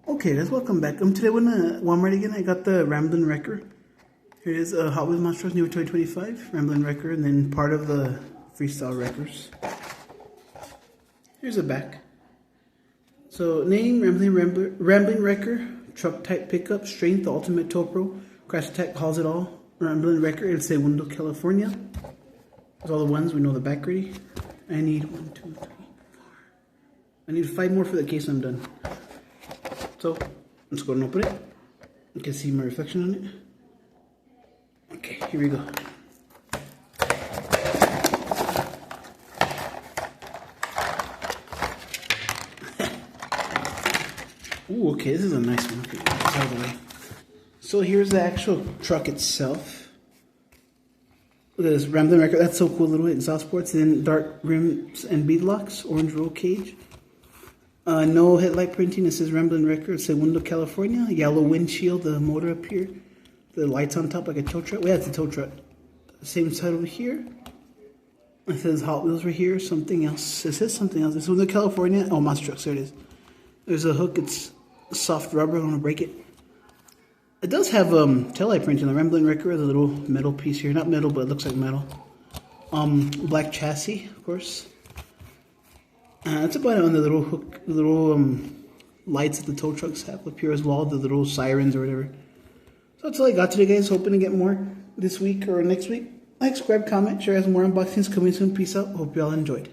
Okay, guys, welcome back. Today we're in Walmart again. I got the Ramblin Wrecker. Here it is, Hot Wheels Monster Trucks New 2025 Ramblin Wrecker, and then part of the Freestyle Wreckers. Here's the back. So name Ramblin Wrecker, truck type pickup, strength, the ultimate tow pro, crash attack hauls it all. Ramblin Wrecker, El Segundo, California. There's all the ones. We know the back ready. I need 1, 2, 3, 4. I need 5 more for the case. I'm done. So, let's go and open it. You can see my reflection on it. Okay, here we go. Ooh, okay, this is a nice one. Okay, get this out of the way. So here's the actual truck itself. Look at this, Ramblin Wrecker. That's so cool, little exhaust ports. Then dark rims and beadlocks, orange roll cage. No headlight printing. It says Ramblin Wrecker, Segundo, California. Yellow windshield, the motor up here. The lights on top like a tow truck. Well, that's a tow truck. Same side over here. It says Hot Wheels right here. Something else. It says something else. This one's in California. Oh, Monster Trucks. There it is. There's a hook. It's soft rubber. I'm going to break it. It does have taillight printing. The Ramblin Wrecker is a little metal piece here. Not metal, but it looks like metal. Black chassis, of course. That's about it on the little hook, the little lights that the tow trucks have up here as well, the little sirens or whatever. So that's all I got today, guys. Hoping to get more this week or next week. Like, subscribe, comment, share, has more unboxings coming soon. Peace out. Hope you all enjoyed.